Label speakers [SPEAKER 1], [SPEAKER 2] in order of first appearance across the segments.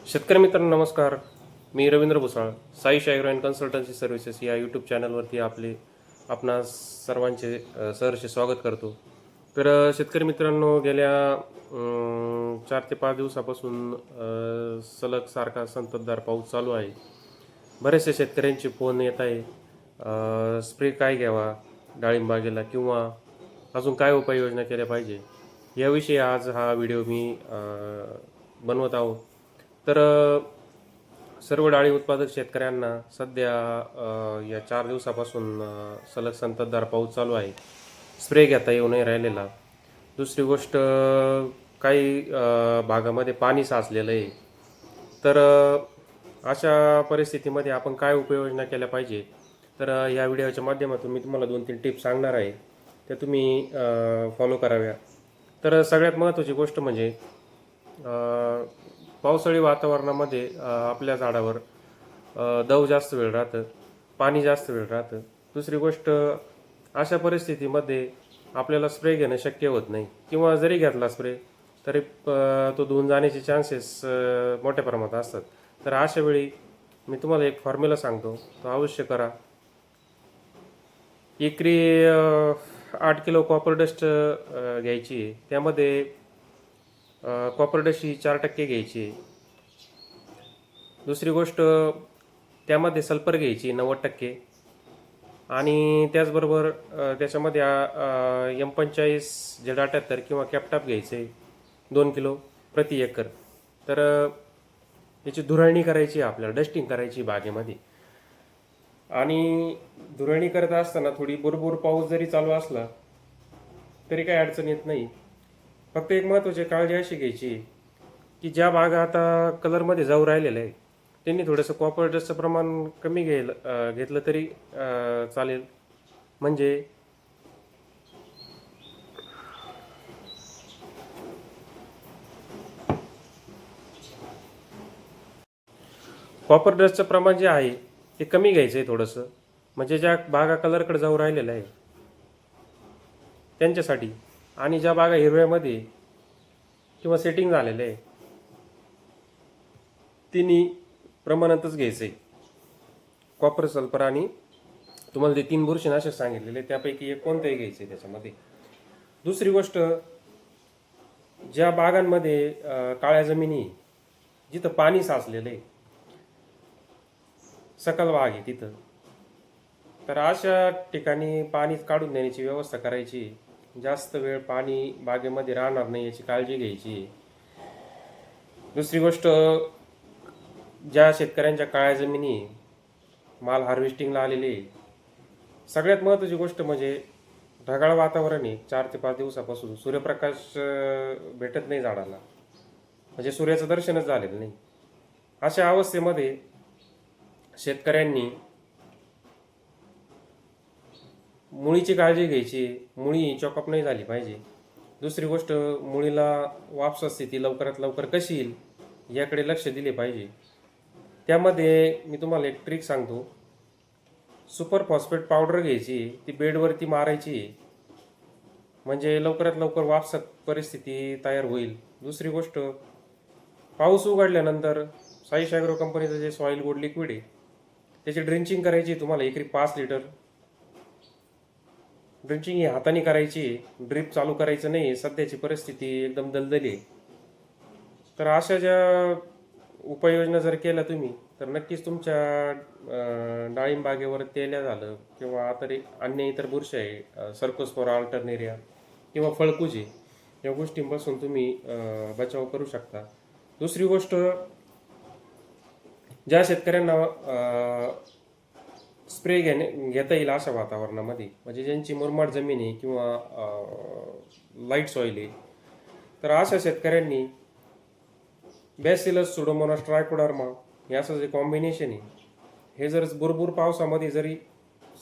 [SPEAKER 1] शेतकरी मित्रांनो नमस्कार. मी Ravindra Bhusal, Sai Agro and consultancy services या यूट्यूब चॅनलवरती आपणा सर्वांचे सहर्ष स्वागत करतो. तर शेतकरी मित्रांनो, गेल्या 4 ते 5 दिवसापासून सलग सारखा संततधार पाऊस चालू आहे. बरेचसे शेतकऱ्यांचे फोन येत आहे, स्प्रे काय घ्यावा डाळिंबागेला किंवा अजून काय उपाययोजना केल्या पाहिजे, याविषयी आज हा व्हिडिओ मी बनवत आहोत. तर सर्व डाळी उत्पादक शेतकऱ्यांना सध्या या 4 दिवसापासून सलग संततधार पाऊस चालू आहे. स्प्रे घेता येऊ नाही राहिलेला. दुसरी गोष्ट, काही भागामध्ये पाणी साचलेलं आहे. तर अशा परिस्थितीमध्ये आपण काय उपाययोजना केल्या पाहिजे, तर या व्हिडिओच्या माध्यमातून मी तुम्हाला 2-3 टिप्स सांगणार आहे, त्या तुम्ही फॉलो कराव्या. तर सगळ्यात महत्त्वाची गोष्ट म्हणजे पावसाळी वातावरणामध्ये आपल्या झाडावर दव जास्त वेळ राहतं, पाणी जास्त वेळ राहतं. दुसरी गोष्ट, अशा परिस्थितीमध्ये आपल्याला स्प्रे घेणं शक्य होत नाही, किंवा जरी घेतला स्प्रे तरी तो धुवून जाण्याचे चान्सेस मोठ्या प्रमाणात असतात. तर अशा वेळी मी तुम्हाला एक फॉर्म्युला सांगतो, तो अवश्य करा. एकरी 8 किलो कॉपर डस्ट घ्यायची आहे. त्यामध्ये कॉपर डस्ट ही 4% घ्यायची आहे. दुसरी गोष्ट, त्यामध्ये सल्फर घ्यायची 90%. आणि त्याचबरोबर त्याच्यामध्ये M45 Z78 किंवा कॅपटॉप घ्यायचं आहे 2 किलो प्रति एकर. तर याची धुराळणी करायची आहे, आपल्याला डस्टिंग करायची बागेमध्ये. आणि धुराळणी करत असताना थोडी बुरबुर पाऊस जरी चालू असला तरी काही अडचण येत नाही. फक्त एक महत्त्वाची काळजी अशी घ्यायची की ज्या बागा आता कलरमध्ये जाऊ राहिलेल्या आहे, त्यांनी थोडंसं कॉपर डस्टचं प्रमाण कमी घेतलं तरी चालेल. म्हणजे कॉपर डस्टचं प्रमाण जे आहे ते कमी घ्यायचं आहे थोडंसं, म्हणजे ज्या बागा कलरकडे जाऊ राहिलेल्या आहे त्यांच्यासाठी. आणि ज्या बागा हिरव्यामध्ये किंवा सेटिंग झालेलं आहे तिन्ही प्रमाणातच घ्यायचं आहे, कॉपर, सल्फर आणि तुम्हाला ते 3 बुरशीनाशक सांगितलेले त्यापैकी एक कोणतंही घ्यायचं आहे त्याच्यामध्ये. दुसरी गोष्ट, ज्या बागांमध्ये काळ्या जमिनी, जिथं पाणी साचलेलं आहे, सकल बाग आहे तिथं, तर अशा ठिकाणी पाणी काढून देण्याची व्यवस्था करायची. जास्त वेळ पाणी बागेमध्ये राहणार नाही याची काळजी घ्यायची. दुसरी गोष्ट, ज्या शेतकऱ्यांच्या काळ्या जमिनी, माल हार्वेस्टिंगला आलेले, सगळ्यात महत्त्वाची गोष्ट म्हणजे ढगाळ वातावरण आहे. 4 ते 5 दिवसापासून सूर्यप्रकाश भेटत नाही झाडाला, म्हणजे सूर्याचं दर्शनच झालेलं नाही. अशा अवस्थेमध्ये शेतकऱ्यांनी मुळीची काळजी घ्यायची. मुळी चॉकअप नाही झाली पाहिजे. दुसरी गोष्ट, मुळीला वापसा स्थिती लवकरात लवकर कशी येईल याकडे लक्ष दिले पाहिजे. त्यामध्ये मी तुम्हाला एक ट्रिक सांगतो. सुपर फॉस्फेट पावडर घ्यायची, ती बेडवरती मारायची, म्हणजे लवकरात लवकर वापसा परिस्थिती तयार होईल. दुसरी गोष्ट, पाऊस उघडल्यानंतर साई ॲग्रो कंपनीचं जे सॉईल गोल्ड लिक्विड आहे त्याची ड्रिंचिंग करायची. तुम्हाला एकरी 5 लिटर ड्रिंचिंग ही हाताने करायची, ड्रिप चालू करायचं नाही. सध्याची परिस्थिती एकदम दलदली आहे. तर अशा ज्या उपाययोजना जर केल्या तुम्ही, तर नक्कीच तुमच्या डाळिंब बागेवर तेल्या झालं किंवा अन्य इतर बुरशी आहे, सर्कोस्पोरा अल्टरनेरिया किंवा फळकुजी, या गोष्टींपासून तुम्ही बचाव करू शकता. दुसरी गोष्ट, ज्या शेतकऱ्यांना स्प्रे घेता येईल अशा वातावरणामध्ये, म्हणजे ज्यांची मुरमाड जमीन आहे किंवा लाईट सॉईल आहे, तर अशा शेतकऱ्यांनी बॅसिलस सुडोमोनास ट्रायकोडर्मा हे असं जे कॉम्बिनेशन आहे, हे जर बुरबुर पावसामध्ये जरी,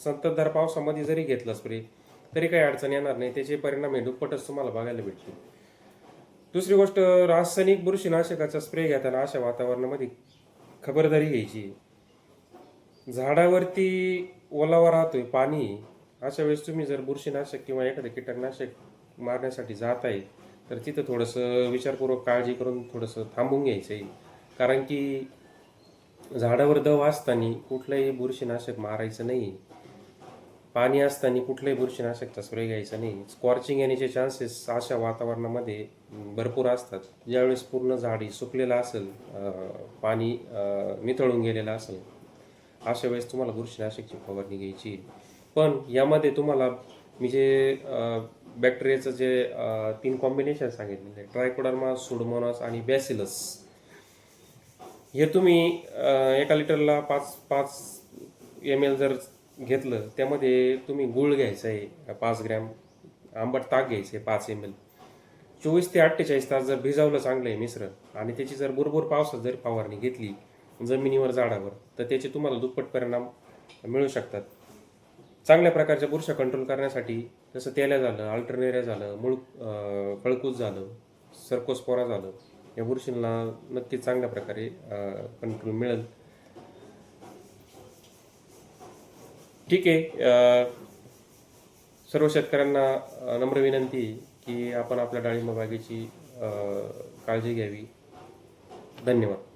[SPEAKER 1] संततधार पावसामध्ये जरी घेतलं स्प्रे तरी काही अडचण येणार नाही. त्याचे परिणाम हे दुप्पटच तुम्हाला बघायला भेटतील. दुसरी गोष्ट, रासायनिक बुरशीनाशकाचा स्प्रे घेताना अशा वातावरणामध्ये खबरदारी घ्यायची. झाडावरती ओलावा राहतोय, पाणी, अशा वेळेस तुम्ही जर बुरशीनाशक किंवा एखादं कीटकनाशक मारण्यासाठी जात आहे तर तिथं थोडंसं विचारपूर्वक काळजी करून थोडंसं थांबून घ्यायचं आहे. कारण की झाडावर दव असताना कुठलंही बुरशीनाशक मारायचं नाही. पाणी असताना कुठलंही बुरशीनाशकचा स्प्रे घ्यायचा नाही. स्कॉर्चिंग येण्याचे चान्सेस अशा वातावरणामध्ये भरपूर असतात. ज्यावेळेस पूर्ण झाडी सुकलेलं असेल, पाणी निथळून गेलेलं असेल, अशा वेळेस तुम्हाला बुरशीनाशकची फवारणी घ्यायची. पण यामध्ये तुम्हाला मी जे बॅक्टेरियाचं जे 3 कॉम्बिनेशन सांगितलेले, ट्रायकोडर्मा, सुडोमोनास आणि बॅसिलस, हे तुम्ही एका लिटरला 5 ml जर घेतलं, त्यामध्ये तुम्ही गूळ घ्यायचा आहे 5 ग्रॅम, आंबट ताक घ्यायचं आहे 5 ml. 24 ते 48 तास जर भिजवलं चांगलं आहे मिश्रण आणि त्याची जर भरपूर पावसात जर फवारणी घेतली जमिनीवर, झाडावर, तर त्याचे तुम्हाला दुप्पट परिणाम मिळू शकतात. चांगल्या प्रकारच्या बुरशा कंट्रोल करण्यासाठी जसं तेल्या झालं, अल्टरनेरिया झालं, फळकूस झालं, सर्कोस्पोरा झालं, या बुरशींना नक्कीच चांगल्या प्रकारे कंट्रोल मिळेल. ठीक आहे. सर्व शेतकऱ्यांना नम्र विनंती की आपण आपल्या डाळिंब बागेची काळजी घ्यावी. धन्यवाद.